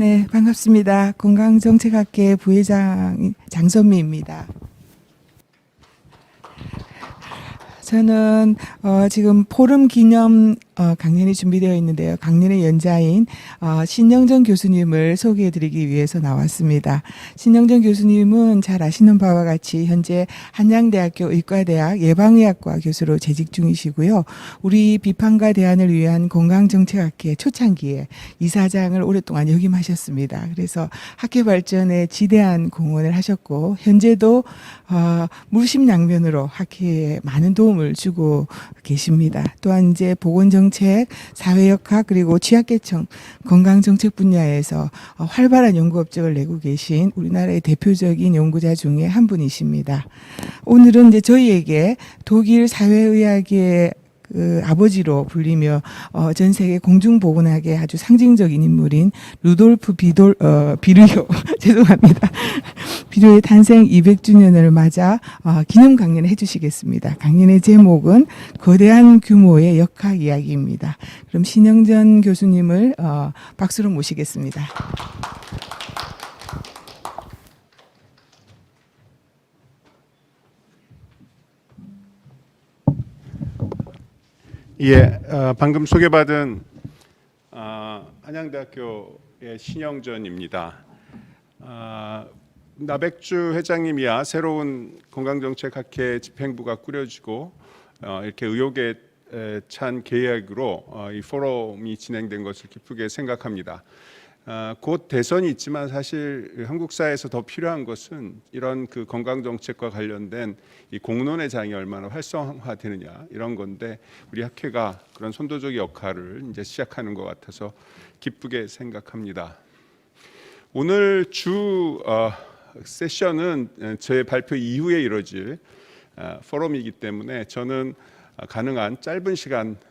네, 반갑습니다. 건강정책학회 부회장 장선미입니다. 저는 지금 포럼 기념 강연이 준비되어 있는데요. 강연의 연자인 신영전 교수님을 소개해드리기 위해서 나왔습니다. 신영전 교수님은 잘 아시는 바와 같이 현재 한양대학교 의과대학 예방의학과 교수로 재직 중이시고요. 우리 비판과 대안을 위한 건강정책학회 초창기에 이사장을 오랫동안 역임하셨습니다. 그래서 학회 발전에 지대한 공헌을 하셨고 현재도 물심양면으로 학회에 많은 도움을 주고 계십니다. 또한 이제 보건정책, 사회역학 그리고 취약계층 건강정책 분야에서 활발한 연구 업적을 내고 계신 우리나라의 대표적인 연구자 중에 한 분이십니다. 오늘은 이제 저희에게 독일 사회의학의 아버지로 불리며 전 세계 공중보건학의 아주 상징적인 인물인 루돌프 비르효 죄송합니다. 비료의 탄생 200주년을 맞아 기념 강연을 해주시겠습니다. 강연의 제목은 거대한 규모의 역학 이야기입니다. 그럼 신영전 교수님을 박수로 모시겠습니다. 예, 방금 소개받은 한양대학교의 신영전입니다. 나백주 회장님이야 새로운 건강정책학회 집행부가 꾸려지고 이렇게 의욕에 찬 계획으로 이 포럼이 진행된 것을 기쁘게 생각합니다. 곧 대선이 있지만 사실 한국 사회에서 더 필요한 것은 이런 그 건강 정책과 관련된 이 공론의 장이 얼마나 활성화되느냐 이런 건데 우리 학회가 그런 선도적 역할을 이제 시작하는 것 같아서 기쁘게 생각합니다. 오늘 주 세션은 제 발표 이후에 이루어질 포럼이기 때문에 저는 가능한 짧은 시간에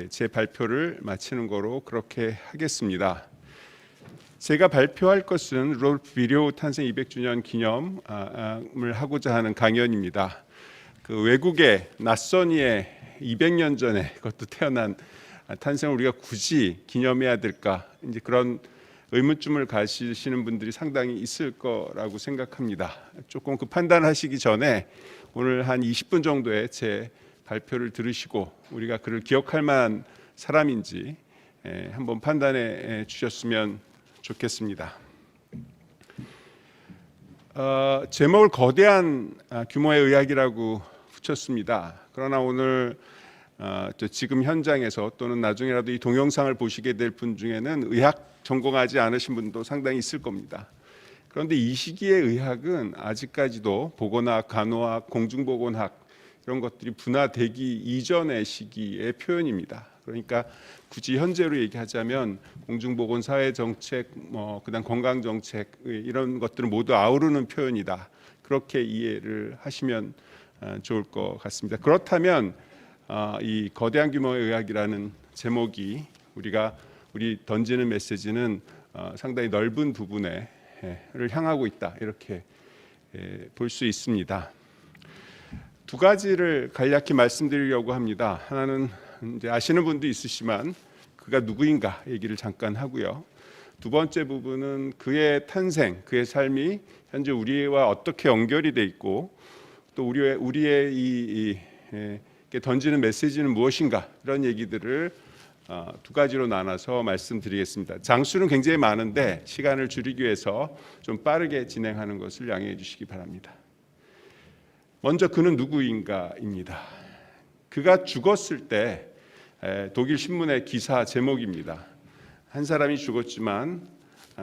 제 발표를 마치는 거로 그렇게 하겠습니다. 제가 발표할 것은 루돌프 비료 탄생 200주년 기념을 하고자 하는 강연입니다. 그 외국의 낯선 이의 200년 전에 그것도 태어난 탄생을 우리가 굳이 기념해야 될까? 이제 그런 의문점을 가지시는 분들이 상당히 있을 거라고 생각합니다. 조금 그 판단하시기 전에 오늘 한 20분 정도의 제 발표를 들으시고 우리가 그를 기억할 만한 사람인지 한번 판단해 주셨으면 좋겠습니다. 제목을 거대한 규모의 의학이라고 붙였습니다. 그러나 오늘 지금 현장에서 또는 나중에라도 이 동영상을 보시게 될 분 중에는 의학 전공하지 않으신 분도 상당히 있을 겁니다. 그런데 이 시기의 의학은 아직까지도 보건학, 간호학, 공중보건학 이런 것들이 분화되기 이전의 시기의 표현입니다. 그러니까 굳이 현재로 얘기하자면 공중보건, 사회정책, 그다음 건강정책 이런 것들을 모두 아우르는 표현이다. 그렇게 이해를 하시면 좋을 것 같습니다. 그렇다면 이 거대한 규모의 의학이라는 제목이 우리 던지는 메시지는 상당히 넓은 부분을 향하고 있다. 이렇게 볼 수 있습니다. 두 가지를 간략히 말씀드리려고 합니다. 하나는 이제 아시는 분도 있으시지만 그가 누구인가 얘기를 잠깐 하고요. 두 번째 부분은 그의 탄생, 그의 삶이 현재 우리와 어떻게 연결이 돼 있고 또 우리의 이 던지는 메시지는 무엇인가 이런 얘기들을 두 가지로 나눠서 말씀드리겠습니다. 장수는 굉장히 많은데 시간을 줄이기 위해서 좀 빠르게 진행하는 것을 양해해 주시기 바랍니다. 먼저 그는 누구인가입니다. 그가 죽었을 때 독일 신문의 기사 제목입니다. 한 사람이 죽었지만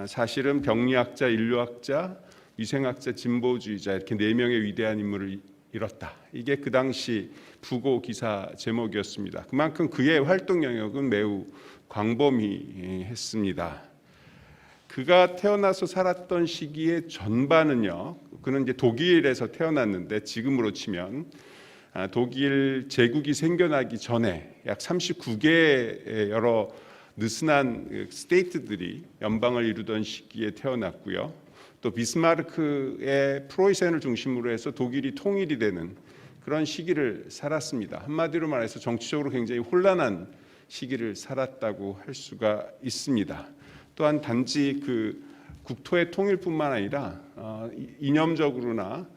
사실은 병리학자, 인류학자, 위생학자, 진보주의자 이렇게 네 명의 위대한 인물을 잃었다. 이게 그 당시 부고 기사 제목이었습니다. 그만큼 그의 활동 영역은 매우 광범위했습니다. 그가 태어나서 살았던 시기의 전반은요. 그는 이제 독일에서 태어났는데 지금으로 치면 독일 제국이 생겨나기 전에 약 39개의 여러 느슨한 스테이트들이 연방을 이루던 시기에 태어났고요. 또 비스마르크의 프로이센을 중심으로 해서 독일이 통일이 되는 그런 시기를 살았습니다. 한마디로 말해서 정치적으로 굉장히 혼란한 시기를 살았다고 할 수가 있습니다. 또한 단지 그 국토의 통일뿐만 아니라 이념적으로나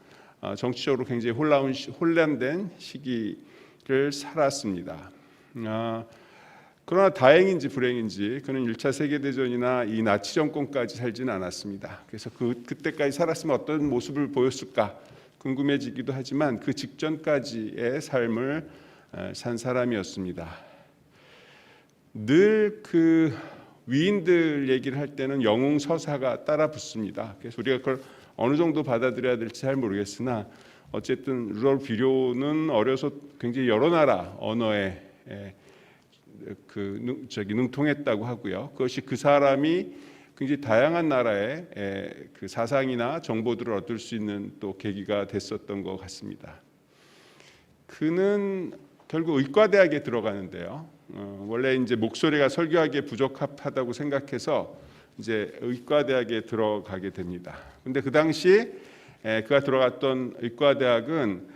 정치적으로 굉장히 혼란된 시기를 살았습니다. 그러나 다행인지 불행인지 그는 1차 세계대전이나 이 나치 정권까지 살지는 않았습니다. 그래서 그때까지 살았으면 어떤 모습을 보였을까 궁금해지기도 하지만 그 직전까지의 삶을 산 사람이었습니다. 늘 그 위인들 얘기를 할 때는 영웅서사가 따라 붙습니다. 그래서 우리가 그걸 어느 정도 받아들여야 될지 잘 모르겠으나 어쨌든 루돌프 비료는 어려서 굉장히 여러 나라 언어에 능통했다고 하고요. 그것이 그 사람이 굉장히 다양한 나라의 그 사상이나 정보들을 얻을 수 있는 또 계기가 됐었던 것 같습니다. 그는 결국 의과대학에 들어가는데요. 원래 이제 목소리가 설교하기에 부적합하다고 생각해서 이제 의과대학에 들어가게 됩니다. 근데 그 당시 그가 들어갔던 의과대학은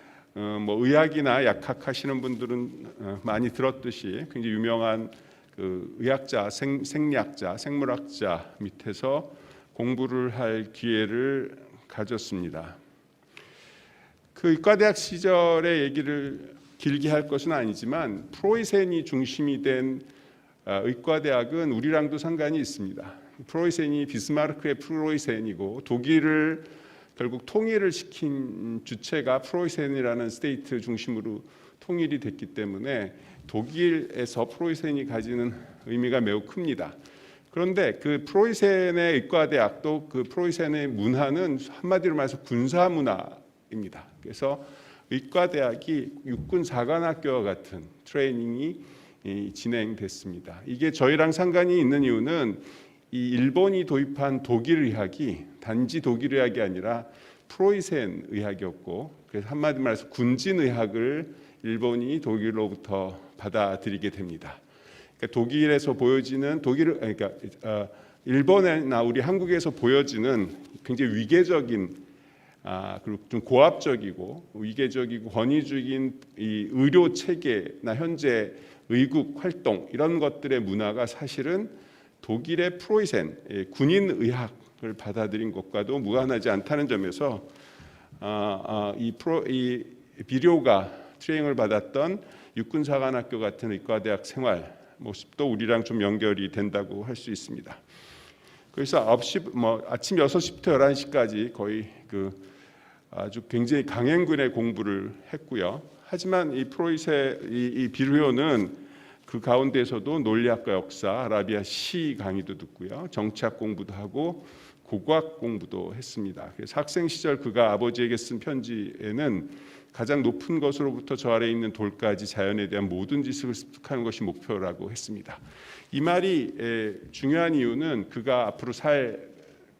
뭐 의학이나 약학 하시는 분들은 많이 들었듯이 굉장히 유명한 그 의학자, 생리학자, 생물학자 밑에서 공부를 할 기회를 가졌습니다. 그 의과대학 시절의 얘기를 길게 할 것은 아니지만 프로이센이 중심이 된 의과대학은 우리랑도 상관이 있습니다. 프로이센이 비스마르크의 프로이센이고 독일을 결국 통일을 시킨 주체가 프로이센이라는 스테이트 중심으로 통일이 됐기 때문에 독일에서 프로이센이 가지는 의미가 매우 큽니다. 그런데 그 프로이센의 의과대학도 그 프로이센의 문화는 한마디로 말해서 군사 문화입니다. 그래서 의과대학이 육군 사관학교와 같은 트레이닝이 진행됐습니다. 이게 저희랑 상관이 있는 이유는 이 일본이 도입한 독일 의학이 단지 독일 의학이 아니라 프로이센 의학이었고, 그래서 한마디로 말해서 군진 의학을 일본이 독일로부터 받아들이게 됩니다. 그러니까 독일에서 보여지는 일본이나 우리 한국에서 보여지는 굉장히 위계적인 그리고 좀 고압적이고 위계적이고 권위적인 이 의료 체계나 현재 의국 활동 이런 것들의 문화가 사실은 독일의 프로이센 군인 의학을 받아들인 것과도 무관하지 않다는 점에서 이 비료가 트레이닝을 받았던 육군사관학교 같은 의과대학 생활 모습도 우리랑 좀 연결이 된다고 할 수 있습니다. 그래서 아침 6시부터 11시까지 거의 아주 굉장히 강행군의 공부를 했고요. 하지만 이 비료는 그 가운데서도 논리학과 역사, 아라비아 시 강의도 듣고요. 정치학 공부도 하고 고고학 공부도 했습니다. 그래서 학생 시절 그가 아버지에게 쓴 편지에는 가장 높은 것으로부터 저 아래에 있는 돌까지 자연에 대한 모든 지식을 습득하는 것이 목표라고 했습니다. 이 말이 중요한 이유는 그가 앞으로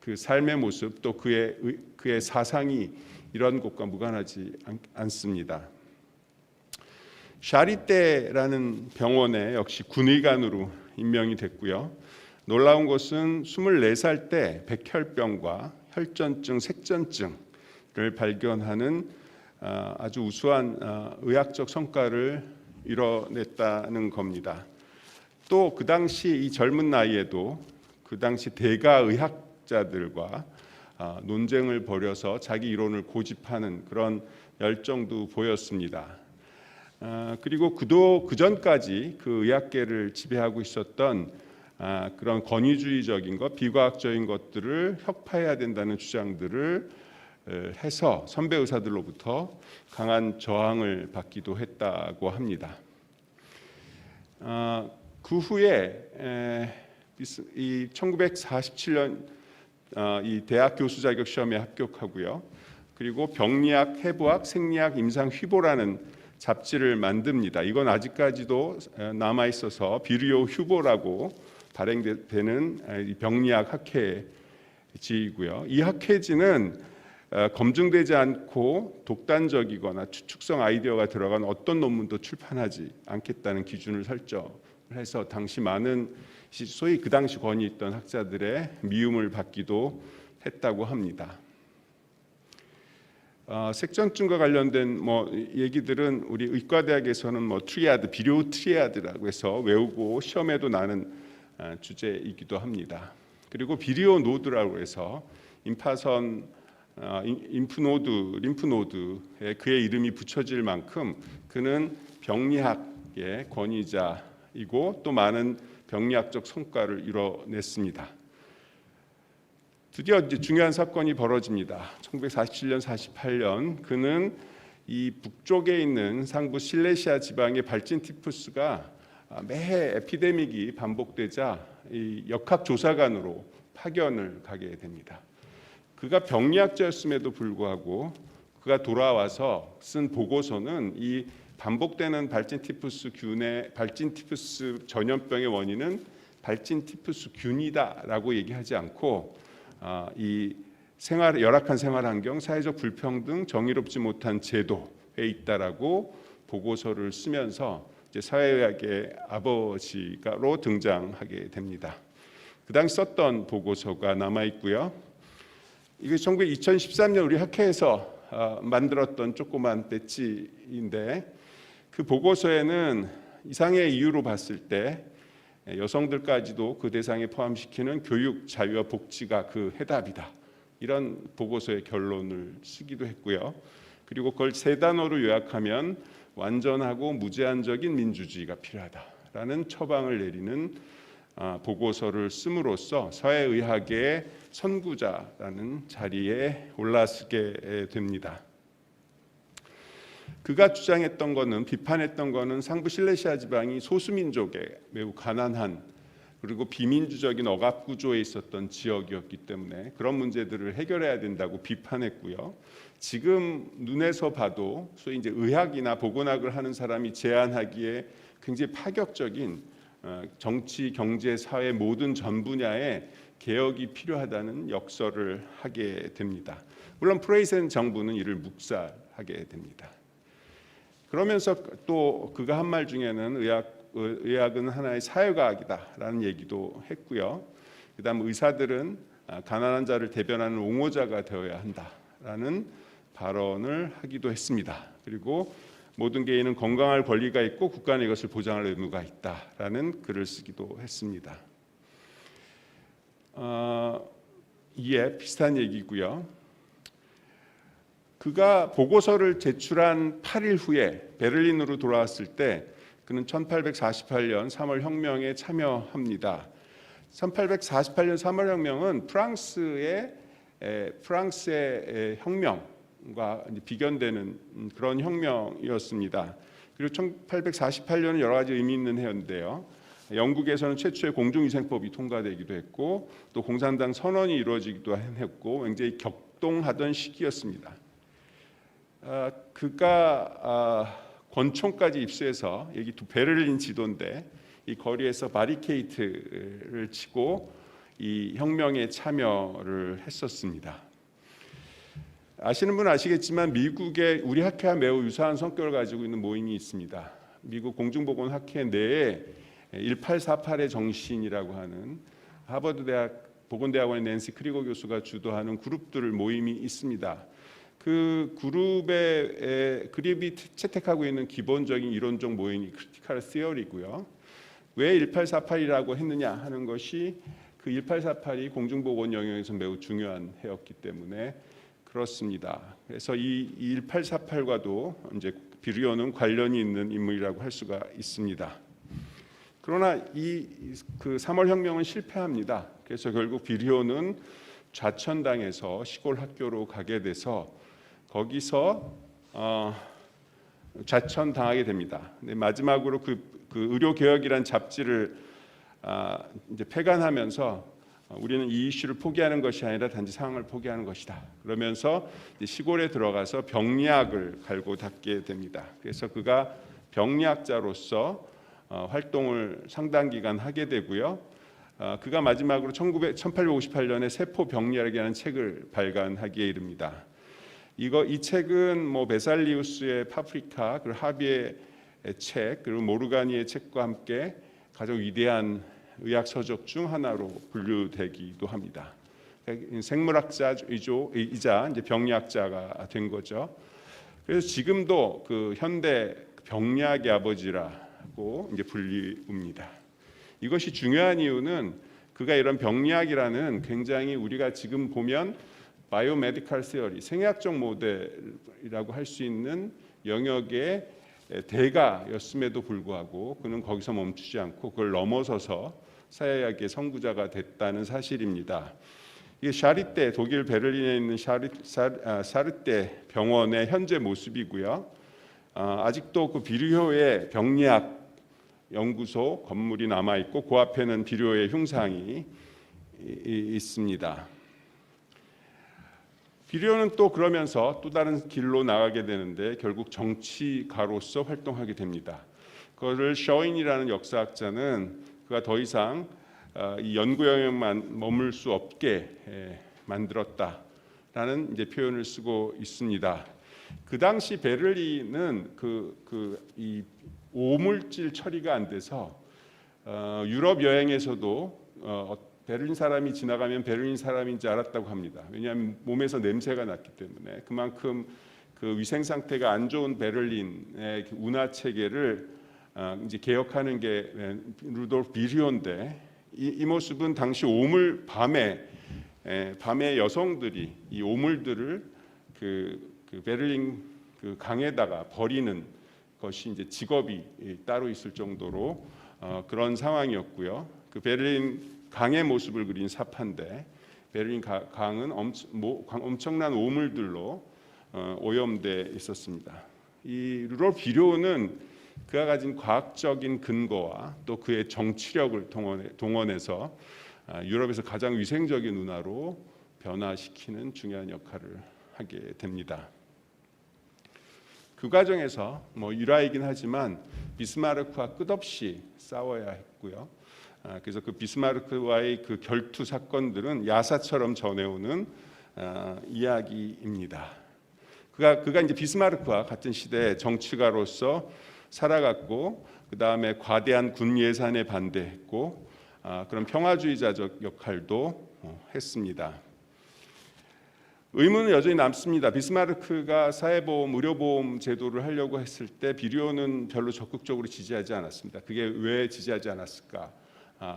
그 삶의 모습 또 그의 사상이 이런 것과 무관하지 않습니다. 샤리떼라는 병원에 역시 군의관으로 임명이 됐고요. 놀라운 것은 24살 때 백혈병과 혈전증, 색전증을 발견하는 아주 우수한 의학적 성과를 이뤄냈다는 겁니다. 또 그 당시 이 젊은 나이에도 그 당시 대가 의학자들과 논쟁을 벌여서 자기 이론을 고집하는 그런 열정도 보였습니다. 그리고 그 전까지 그 의학계를 지배하고 있었던 그런 권위주의적인 것, 비과학적인 것들을 혁파해야 된다는 주장들을 해서 선배 의사들로부터 강한 저항을 받기도 했다고 합니다. 그 후에 이 1947년 이 대학 교수 자격 시험에 합격하고요. 그리고 병리학, 해부학, 생리학, 임상 휘보라는 잡지를 만듭니다. 이건 아직까지도 남아 있어서 비리오 휴보라고 발행되는 병리학 학회지이고요. 이 학회지는 검증되지 않고 독단적이거나 추측성 아이디어가 들어간 어떤 논문도 출판하지 않겠다는 기준을 설정해서 당시 많은 소위 그 당시 권위 있던 학자들의 미움을 받기도 했다고 합니다. 색전증과 관련된 얘기들은 우리 의과대학에서는 트리아드, 비료 트리아드라고 해서 외우고 시험에도 나는 주제이기도 합니다. 그리고 비리오 노드라고 해서 임파선 림프노드에 그의 이름이 붙여질 만큼 그는 병리학의 권위자이고 또 많은 병리학적 성과를 이뤄냈습니다. 드디어 이제 중요한 사건이 벌어집니다. 1947년, 48년 그는 이 북쪽에 있는 상부 실레시아 지방의 발진 티푸스가 매해 에피데믹이 반복되자 이 역학조사관으로 파견을 가게 됩니다. 그가 병리학자였음에도 불구하고 그가 돌아와서 쓴 보고서는 이 반복되는 발진 티푸스 전염병의 원인은 발진 티푸스 균이다라고 얘기하지 않고 이 열악한 생활 환경, 사회적 불평등, 정의롭지 못한 제도에 있다라고 보고서를 쓰면서 이제 사회의학의 아버지로 등장하게 됩니다. 그 당시 썼던 보고서가 남아 있고요. 이게 2013년 우리 학회에서 만들었던 조그만 배지인데 그 보고서에는 이상의 이유로 봤을 때 여성들까지도 그 대상에 포함시키는 교육, 자유와 복지가 그 해답이다. 이런 보고서의 결론을 쓰기도 했고요. 그리고 그걸 세 단어로 요약하면 완전하고 무제한적인 민주주의가 필요하다라는 처방을 내리는 보고서를 씀으로써 사회의학의 선구자라는 자리에 올라서게 됩니다. 그가 주장했던 것은 비판했던 것은 상부 실레시아 지방이 소수민족의 매우 가난한 그리고 비민주적인 억압 구조에 있었던 지역이었기 때문에 그런 문제들을 해결해야 된다고 비판했고요. 지금 눈에서 봐도 소위 이제 의학이나 보건학을 하는 사람이 제안하기에 굉장히 파격적인 정치, 경제, 사회 모든 전 분야에 개혁이 필요하다는 역설을 하게 됩니다. 물론 프레이센 정부는 이를 묵살하게 됩니다. 그러면서 또 그가 한 말 중에는 의학은 하나의 사회과학이다라는 얘기도 했고요. 그다음 의사들은 가난한 자를 대변하는 옹호자가 되어야 한다라는 발언을 하기도 했습니다. 그리고 모든 개인은 건강할 권리가 있고 국가는 이것을 보장할 의무가 있다라는 글을 쓰기도 했습니다. 이에 비슷한 얘기고요. 그가 보고서를 제출한 8일 후에 베를린으로 돌아왔을 때 그는 1848년 3월 혁명에 참여합니다. 1848년 3월 혁명은 프랑스의 혁명과 비견되는 그런 혁명이었습니다. 그리고 1848년은 여러 가지 의미 있는 해인데요. 영국에서는 최초의 공중위생법이 통과되기도 했고 또 공산당 선언이 이루어지기도 했고 굉장히 격동하던 시기였습니다. 그가 권총까지 입수해서 여기 베를린 지도인데 이 거리에서 바리케이트를 치고 이 혁명에 참여를 했었습니다. 아시는 분은 아시겠지만 미국의 우리 학회와 매우 유사한 성격을 가지고 있는 모임이 있습니다. 미국 공중보건학회 내에 1848의 정신이라고 하는 하버드 대학 보건대학원의 낸시 크리거 교수가 주도하는 그룹들 모임이 있습니다. 그 그룹이 채택하고 있는 기본적인 이론적 모임이 크리티컬 시어리고요. 왜 1848이라고 했느냐 하는 것이 그 1848이 공중보건 영역에서 매우 중요한 해였기 때문에 그렇습니다. 그래서 이 1848과도 이제 비리오는 관련이 있는 인물이라고 할 수가 있습니다. 그러나 그 3월 혁명은 실패합니다. 그래서 결국 비리오는 좌천당해서 시골 학교로 가게 돼서 거기서 좌천당하게 됩니다. 근데 마지막으로 그 의료 개혁이란 잡지를 이제 폐간하면서 우리는 이 이슈를 포기하는 것이 아니라 단지 상황을 포기하는 것이다. 그러면서 시골에 들어가서 병리학을 갈고 닦게 됩니다. 그래서 그가 병리학자로서 활동을 상당 기간 하게 되고요. 그가 마지막으로 1858년에 세포 병리학이라는 책을 발간하기에 이릅니다. 이 책은 뭐 베살리우스의 파프리카, 그리고 하비의 책, 그리고 모르가니의 책과 함께 가장 위대한 의학 서적 중 하나로 분류되기도 합니다. 생물학자이자 이제 병리학자가 된 거죠. 그래서 지금도 그 현대 병리학의 아버지라고 이제 불립니다. 이것이 중요한 이유는 그 그가 이런 병리학이라는 굉장히 우리가 지금 보면 바이오메디컬 시어리, 생약적 모델이라고 할 수 있는 영역의 대가였음에도 불구하고 그는 거기서 멈추지 않고 그걸 넘어서서 사회학의 선구자가 됐다는 사실입니다. 이게 샤리떼, 독일 베를린에 있는 샤르떼 병원의 현재 모습이고요. 아직도 그 비류효의 병리학 연구소 건물이 남아 있고 그 앞에는 비료의 흉상이 있습니다. 비료는 또 그러면서 또 다른 길로 나가게 되는데 결국 정치가로서 활동하게 됩니다. 그거를 셔인이라는 역사학자는 그가 더 이상 이 연구 영역만 머물 수 없게 만들었다라는 이제 표현을 쓰고 있습니다. 그 당시 베를린은 이 오물질 처리가 안 돼서 유럽 여행에서도 베를린 사람이 지나가면 베를린 사람인지 알았다고 합니다. 왜냐하면 몸에서 냄새가 났기 때문에. 그만큼 그 위생 상태가 안 좋은 베를린의 운하 체계를 이제 개혁하는 게 루돌프 비리오인데 이 모습은 당시 오물 밤에 여성들이 이 오물들을 그 베를린 그 강에다가 버리는 것이 이제 직업이 따로 있을 정도로 그런 상황이었고요. 그 베를린 강의 모습을 그린 사파인데 베를린 강은 엄청난 오물들로 오염돼 있었습니다. 이 루돌프 비료는 그가 가진 과학적인 근거와 또 그의 정치력을 동원해서 유럽에서 가장 위생적인 운하로 변화시키는 중요한 역할을 하게 됩니다. 그 과정에서 일화이긴 하지만 비스마르크와 끝없이 싸워야 했고요. 그래서 그 비스마르크와의 그 결투 사건들은 야사처럼 전해오는 이야기입니다. 그가 이제 비스마르크와 같은 시대의 정치가로서 살아갔고 그 다음에 과대한 군 예산에 반대했고 그런 평화주의자적 역할도 했습니다. 의문은 여전히 남습니다. 비스마르크가 사회보험, 의료보험 제도를 하려고 했을 때 비료는 별로 적극적으로 지지하지 않았습니다. 그게 왜 지지하지 않았을까?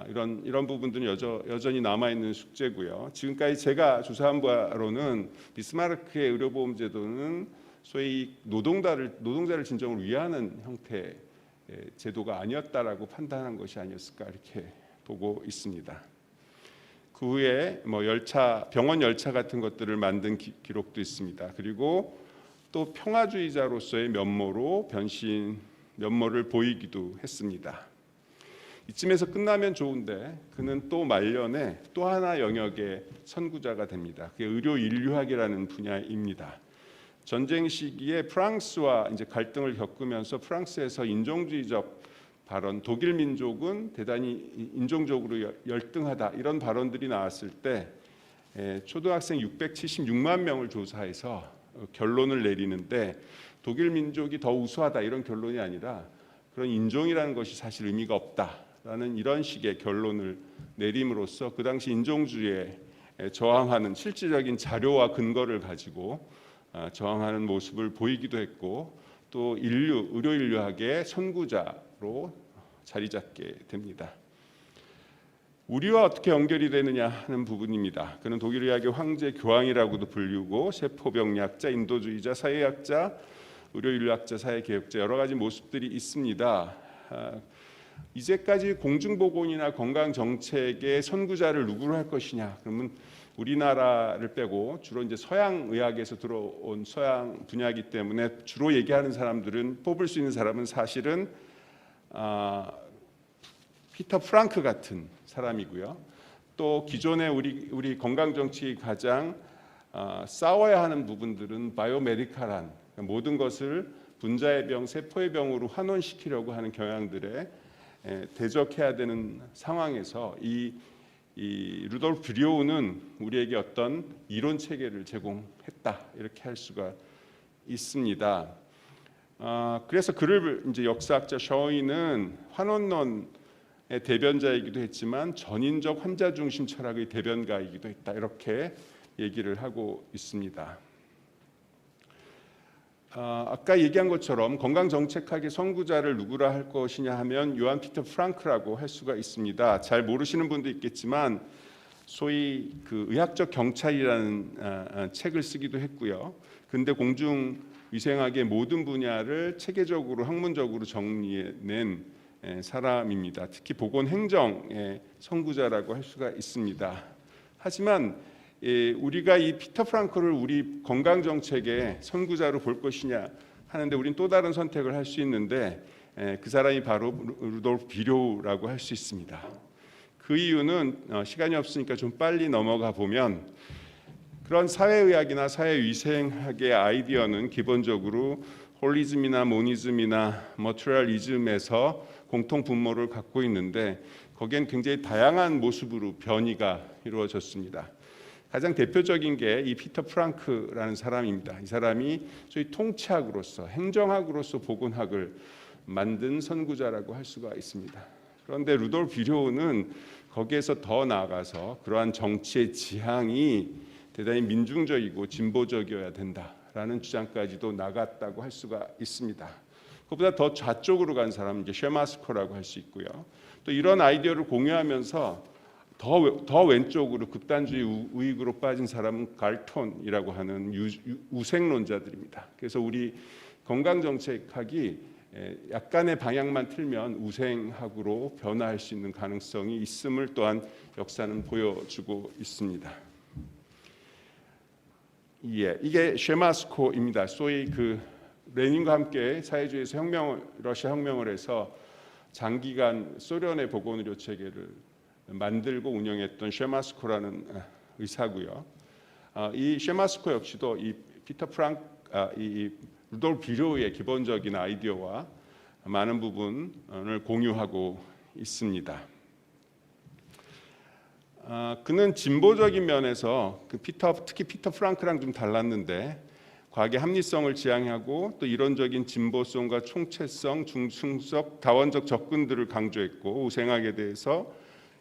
이런 부분들은 여전히 남아 있는 숙제고요. 지금까지 제가 조사한 바로는 비스마르크의 의료보험 제도는 소위 노동자를 진정으로 위하는 형태의 제도가 아니었다라고 판단한 것이 아니었을까 이렇게 보고 있습니다. 그 후에 병원 열차 같은 것들을 만든 기록도 있습니다. 그리고 또 평화주의자로서의 면모를 보이기도 했습니다. 이쯤에서 끝나면 좋은데 그는 또 말년에 또 하나 영역의 선구자가 됩니다. 그게 의료 인류학이라는 분야입니다. 전쟁 시기에 프랑스와 이제 갈등을 겪으면서 프랑스에서 인종주의적 발언, 독일 민족은 대단히 인종적으로 열등하다 이런 발언들이 나왔을 때 초등학생 676만 명을 조사해서 결론을 내리는데 독일 민족이 더 우수하다 이런 결론이 아니라 그런 인종이라는 것이 사실 의미가 없다라는 이런 식의 결론을 내림으로써 그 당시 인종주의에 저항하는 실질적인 자료와 근거를 가지고 저항하는 모습을 보이기도 했고 또 의료 인류학의 선구자로 자리 잡게 됩니다. 우리와 어떻게 연결이 되느냐 하는 부분입니다. 그는 독일 의학의 황제 교황이라고도 불리고 세포병리학자, 인도주의자, 사회학자, 의료 인류학자, 사회개혁자 여러 가지 모습들이 있습니다. 이제까지 공중보건이나 건강정책의 선구자를 누구로 할 것이냐? 그러면 우리나라를 빼고 주로 이제 서양 의학에서 들어온 서양 분야이기 때문에 주로 얘기하는 사람들은 뽑을 수 있는 사람은 사실은 피터 프랑크 같은 사람이고요. 또 기존의 우리 건강정책이 가장 싸워야 하는 부분들은 바이오메디컬한 모든 것을 분자의 병, 세포의 병으로 환원시키려고 하는 경향들에 대적해야 되는 상황에서 이 루돌프 비료우는 우리에게 어떤 이론 체계를 제공했다 이렇게 할 수가 있습니다. 그래서 그를 이제 역사학자 셔인은 환원론의 대변자이기도 했지만 전인적 환자 중심 철학의 대변가이기도 했다 이렇게 얘기를 하고 있습니다. 아까 얘기한 것처럼 건강정책학의 선구자를 누구라 할 것이냐 하면 요한 피터 프랑크라고 할 수가 있습니다. 잘 모르시는 분도 있겠지만 소위 그 의학적 경찰이라는 책을 쓰기도 했고요. 근대 공중 위생학의 모든 분야를 체계적으로 학문적으로 정리해낸 사람입니다. 특히 보건행정의 선구자라고 할 수가 있습니다. 하지만 우리가 이 피터 프랑크를 우리 건강정책의 선구자로 볼 것이냐 하는데 우리는 또 다른 선택을 할 수 있는데 그 사람이 바로 루돌프 비료라고 할 수 있습니다. 그 이유는 시간이 없으니까 좀 빨리 넘어가 보면 그런 사회의학이나 사회위생학의 아이디어는 기본적으로 홀리즘이나 모니즘이나 머트리얼리즘에서 공통 분모를 갖고 있는데 거기엔 굉장히 다양한 모습으로 변이가 이루어졌습니다. 가장 대표적인 게 이 피터 프랑크라는 사람입니다. 이 사람이 소위 통치학으로서 행정학으로서 보건학을 만든 선구자라고 할 수가 있습니다. 그런데 루돌프 비료는 거기에서 더 나아가서 그러한 정치의 지향이 대단히 민중적이고 진보적이어야 된다라는 주장까지도 나갔다고 할 수가 있습니다. 그것보다 더 좌쪽으로 간 사람은 이제 쉐마스코라고 할 수 있고요. 또 이런 아이디어를 공유하면서 더 왼쪽으로 극단주의 우익으로 빠진 사람은 갈톤이라고 하는 우생론자들입니다. 그래서 우리 건강정책학이 약간의 방향만 틀면 우생학으로 변화할 수 있는 가능성이 있음을 또한 역사는 보여주고 있습니다. 이게 쉐마스코입니다. 소위 그 레닌과 함께 사회주의에서 러시아 혁명을 해서 장기간 소련의 보건의료 체계를 만들고 운영했던 쉐마스코라는 의사고요. 이 쉐마스코 역시도 이 피터 프랑크, 이 루돌프 비료의 기본적인 아이디어와 많은 부분을 공유하고 있습니다. 그는 진보적인 면에서 특히 피터 프랑크랑 좀 달랐는데 과학의 합리성을 지향하고 또 이론적인 진보성과 총체성, 중층적, 다원적 접근들을 강조했고 우생학에 대해서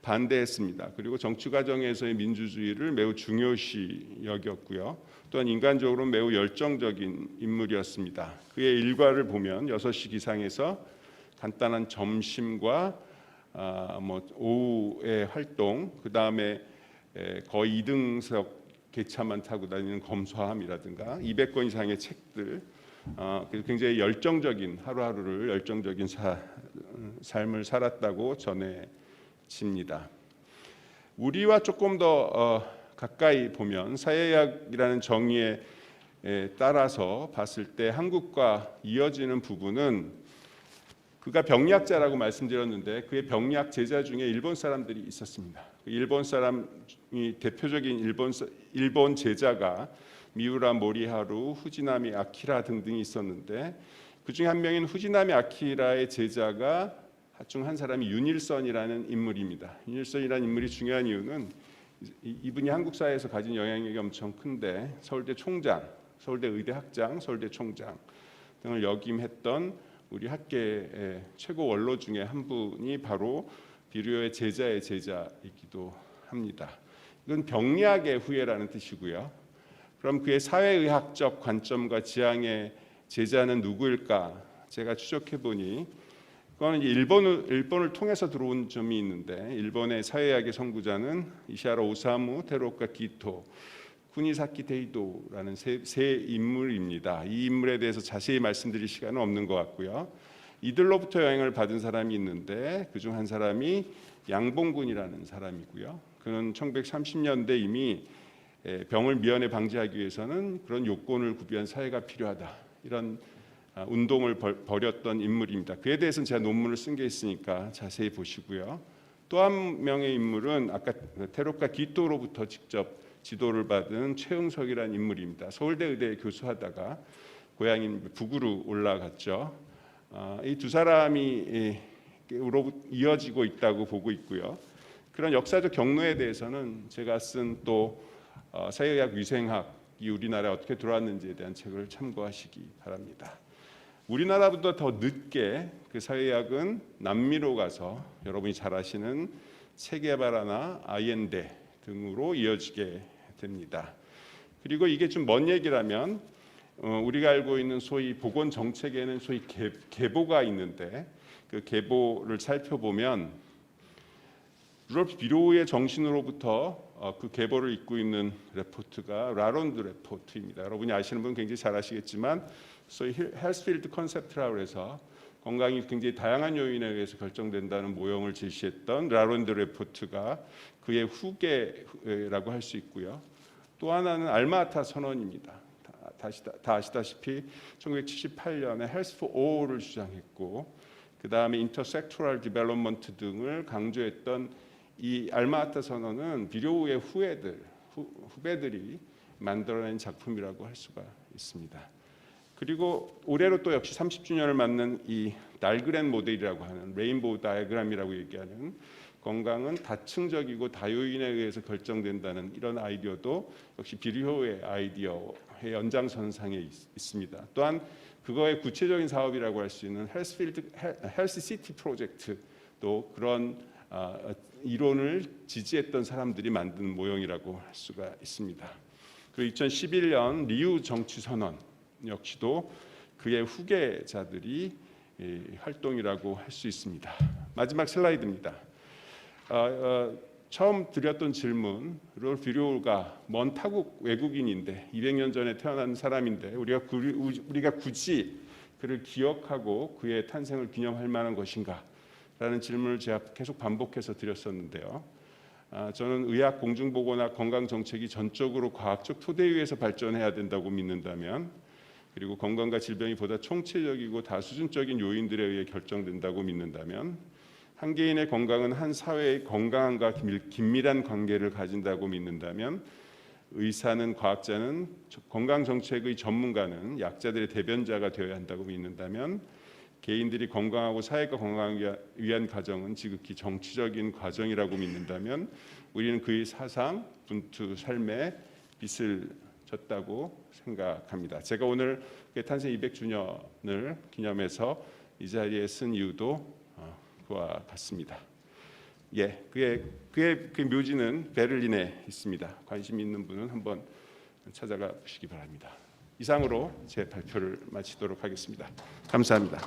반대했습니다. 그리고 정치 과정에서의 민주주의를 매우 중요시 여겼고요. 또한 인간적으로 매우 열정적인 인물이었습니다. 그의 일과를 보면 6시 기상에서 간단한 점심과 오후의 활동, 그 다음에 거의 2등석 개차만 타고 다니는 검소함이라든가 200권 이상의 책들, 굉장히 열정적인 하루하루를 열정적인 삶을 살았다고 전해집니다. 우리와 조금 더 가까이 보면 사회의학이라는 정의에 따라서 봤을 때 한국과 이어지는 부분은 그가 병리학자라고 말씀드렸는데 그의 병리학 제자 중에 일본 사람들이 있었습니다. 일본 사람이 대표적인 일본 제자가 미우라 모리하루, 후지나미 아키라 등등이 있었는데 그 중에 한 명인 후지나미 아키라의 제자가 중 한 사람이 윤일선이라는 인물입니다. 윤일선이라는 인물이 중요한 이유는 이분이 한국 사회에서 가진 영향력이 엄청 큰데 서울대 총장, 서울대 의대 학장, 서울대 총장 등을 역임했던 우리 학계의 최고 원로 중에 한 분이 바로 비료의 제자의 제자이기도 합니다. 이건 병리학의 후예라는 뜻이고요. 그럼 그의 사회의학적 관점과 지향의 제자는 누구일까? 제가 추적해 보니 그거는 이제 일본을 통해서 들어온 점이 있는데 일본의 사회의학의 선구자는 이시하라 오사무, 테루오카 기토, 쿠니사키 데이도라는 세 인물입니다. 이 인물에 대해서 자세히 말씀드릴 시간은 없는 것 같고요. 이들로부터 영향을 받은 사람이 있는데 그중 한 사람이 양봉군이라는 사람이고요. 그는 1930년대 이미 병을 미연에 방지하기 위해서는 그런 요건을 구비한 사회가 필요하다. 이런 운동을 벌였던 인물입니다. 그에 대해서는 제가 논문을 쓴 게 있으니까 자세히 보시고요. 또 한 명의 인물은 아까 테루오카 기토로부터 직접 지도를 받은 최응석이라는 인물입니다. 서울대 의대에 교수하다가 고향인 북으로 올라갔죠. 이 두 사람이 이어지고 있다고 보고 있고요. 그런 역사적 경로에 대해서는 제가 쓴 또 사회의학 위생학이 우리나라에 어떻게 들어왔는지에 대한 책을 참고하시기 바랍니다. 우리나라보다 더 늦게 그 사회의학은 남미로 가서 여러분이 잘 아시는 체게바라나 아옌데 등으로 이어지게 됩니다. 그리고 이게 좀 먼 얘기라면 우리가 알고 있는 소위 보건 정책에는 소위 계보가 있는데 그 계보를 살펴보면 루돌프 비로우의 정신으로부터 그 계보를 잇고 있는 레포트가 라론드 레포트입니다. 여러분이 아시는 분은 굉장히 잘 아시겠지만 소위 헬스필드 컨셉트라고 해서 건강이 굉장히 다양한 요인에 의해서 결정된다는 모형을 제시했던 라론드 레포트가 그의 후계라고 할 수 있고요. 또 하나는 알마아타 선언입니다. 다 아시다시피 1978년에 헬스 포 올을 주장했고 그 다음에 인터섹토럴 디벨롭먼트 등을 강조했던 이 알마아타 선언은 비료우의 후배들이 만들어낸 작품이라고 할 수가 있습니다. 그리고 올해로 또 역시 30주년을 맞는 이 날그랜 모델이라고 하는 레인보우 다이어그램이라고 얘기하는 건강은 다층적이고 다요인에 의해서 결정된다는 이런 아이디어도 역시 비료우의 아이디어의 연장선상에 있습니다. 또한 그거의 구체적인 사업이라고 할 수 있는 헬스 시티 프로젝트도 그런 이론을 지지했던 사람들이 만든 모형이라고 할 수가 있습니다. 그리고 2011년 리우 정치 선언 역시도 그의 후계자들이 활동이라고 할 수 있습니다. 마지막 슬라이드입니다. 처음 드렸던 질문, 루돌프 비료우가 먼 타국 외국인인데 200년 전에 태어난 사람인데 우리가 굳이 그를 기억하고 그의 탄생을 기념할 만한 것인가? 라는 질문을 제가 계속 반복해서 드렸었는데요. 저는 의학 공중보건학 건강 정책이 전적으로 과학적 토대 위에서 발전해야 된다고 믿는다면, 그리고 건강과 질병이 보다 총체적이고 다수준적인 요인들에 의해 결정된다고 믿는다면, 한 개인의 건강은 한 사회의 건강함과 긴밀한 관계를 가진다고 믿는다면, 의사는 과학자는 건강 정책의 전문가는 약자들의 대변자가 되어야 한다고 믿는다면, 개인들이 건강하고 사회가 건강하기 위한 과정은 지극히 정치적인 과정이라고 믿는다면 우리는 그의 사상, 분투, 삶에 빛을 졌다고 생각합니다. 제가 오늘 그의 탄생 200주년을 기념해서 이 자리에 쓴 이유도 그와 같습니다. 그의 묘지는 베를린에 있습니다. 관심 있는 분은 한번 찾아가 보시기 바랍니다. 이상으로 제 발표를 마치도록 하겠습니다. 감사합니다.